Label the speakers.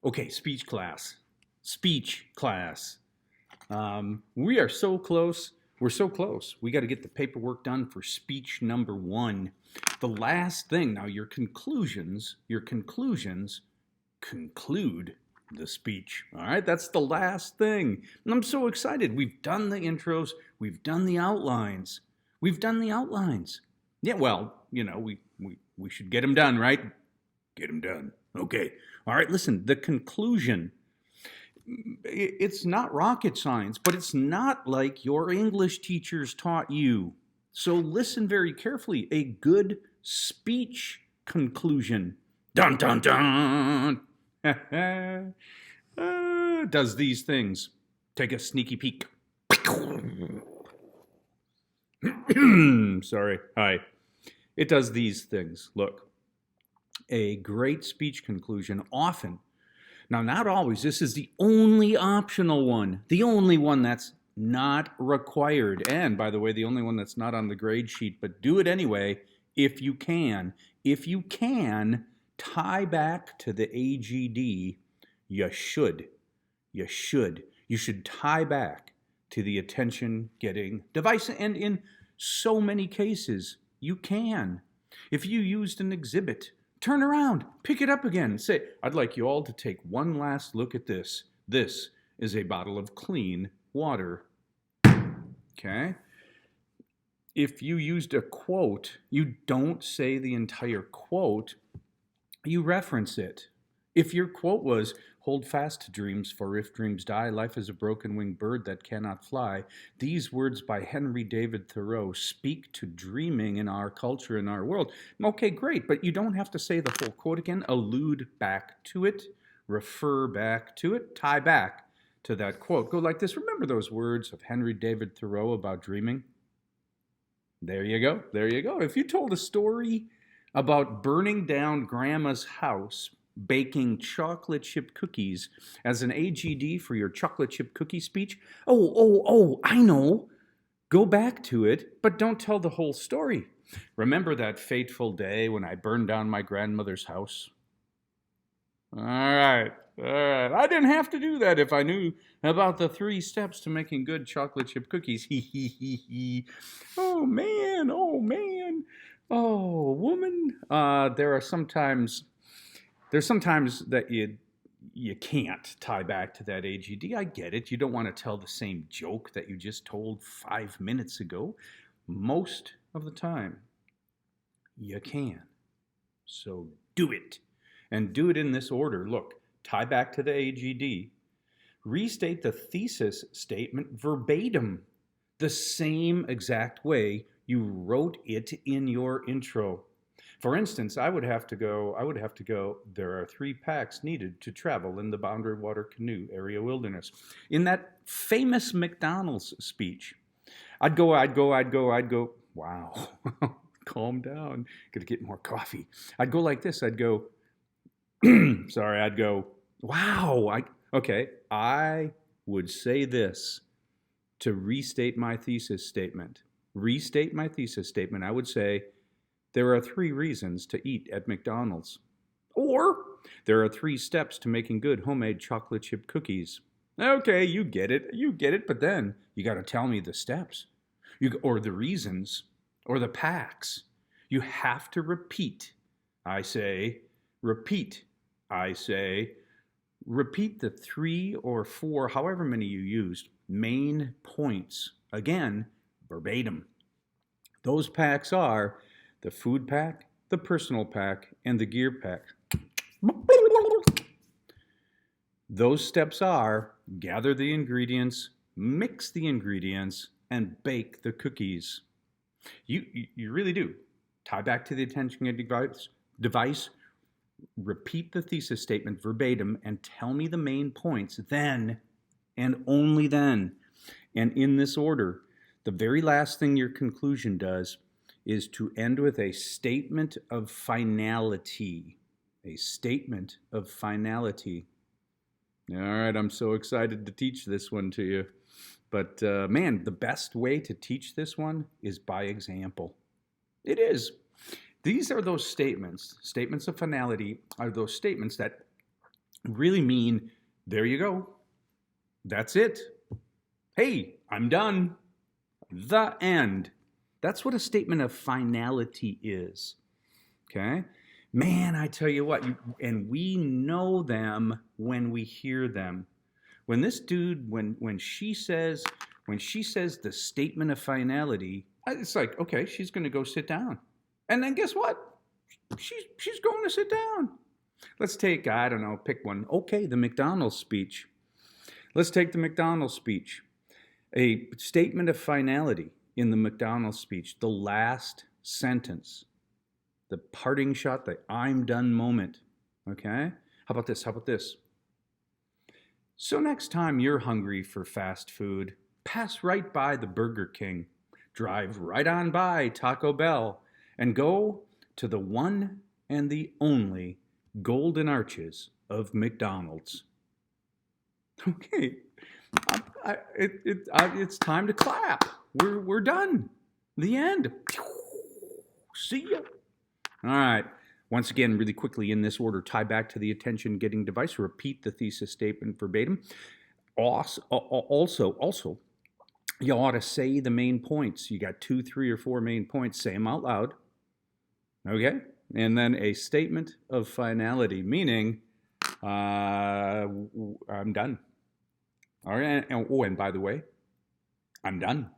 Speaker 1: Okay, speech class. Speech class. We are so close. We're so close. We got to get the paperwork done for speech number one. The last thing. Now, your conclusions conclude the speech. All right, that's the last thing. And I'm so excited. We've done the intros. We've done the outlines. We've done the outlines. Yeah, well, we should get them done, right? Get them done. Okay. All right, listen, the conclusion. It's not rocket science, but it's not like your English teachers taught you. So listen very carefully. A good speech conclusion. Dun dun dun. Does these things. Take a sneaky peek. Sorry. Hi. It does these things. Look, a great speech conclusion often, now not always, this is the only optional one, the only one that's not required. And by the way, the only one that's not on the grade sheet, but do it anyway if you can. If you can tie back to the AGD, you should. You should. You should tie back to the attention getting device. And in so many cases, you can. If you used an exhibit, turn around, pick it up again, say, I'd like you all to take one last look at this. This is a bottle of clean water. Okay? If you used a quote, you don't say the entire quote, you reference it. If your quote was, hold fast to dreams, for if dreams die, life is a broken winged bird that cannot fly. These words by Henry David Thoreau speak to dreaming in our culture, in our world. Okay, great, but you don't have to say the full quote again. Allude back to it, refer back to it, tie back to that quote. Go like this. Remember those words of Henry David Thoreau about dreaming? There you go. There you go. If you told a story about burning down grandma's house, baking chocolate chip cookies as an AGD for your chocolate chip cookie speech, I know. Go back to it, but don't tell the whole story. Remember that fateful day when I burned down my grandmother's house? All right. All right. I didn't have to do that if I knew about the 3 steps to making good chocolate chip cookies. Hee hee hee hee. Oh man. Oh man. Oh woman. There's sometimes that you can't tie back to that AGD. I get it. You don't want to tell the same joke that you just told 5 minutes ago. Most of the time, you can. So do it. And do it in this order. Look, tie back to the AGD. Restate the thesis statement verbatim, the same exact way you wrote it in your intro. For instance, I would have to go, there are 3 packs needed to travel in the boundary water canoe area wilderness. In that famous McDonald's speech, I'd go, wow, calm down, gotta get more coffee. I'd go like this, I'd go, wow, I would say this to restate my thesis statement. I would say, there are 3 reasons to eat at McDonald's. Or, there are 3 steps to making good homemade chocolate chip cookies. Okay, you get it, but then you got to tell me the steps, or the reasons, or the packs. You have to repeat. I say, repeat. Repeat the 3 or 4, however many you used, main points. Again, verbatim. Those packs are the food pack, the personal pack, and the gear pack. Those steps are gather the ingredients, mix the ingredients, and bake the cookies. You really do. Tie back to the attention device, repeat the thesis statement verbatim, and tell me the main points. Then, and only then, and in this order, the very last thing your conclusion does is to end with a statement of finality. A statement of finality. All right, I'm so excited to teach this one to you. But man, the best way to teach this one is by example. It is. These are those statements. Statements of finality are those statements that really mean, there you go. That's it. Hey, I'm done. The end. That's what a statement of finality is. Okay? Man, I tell you what, and we know them when we hear them. When this dude, when she says the statement of finality, it's like, okay, she's going to go sit down, and then guess what? She's going to sit down. Let's take, I don't know, pick one. Okay, the McDonald's speech. Let's take the McDonald's speech. A statement of finality in the McDonald's speech, the last sentence, the parting shot, the I'm done moment. Okay? How about this? How about this? So next time you're hungry for fast food, pass right by the Burger King, drive right on by Taco Bell, and go to the one and the only Golden Arches of McDonald's. Okay, it's time to clap. We're done. The end. See ya. All right. Once again, really quickly in this order, tie back to the attention-getting device. Repeat the thesis statement verbatim. Also, you ought to say the main points. You got 2, 3, or 4 main points. Say them out loud. Okay? And then a statement of finality, meaning I'm done. All right. And by the way, I'm done.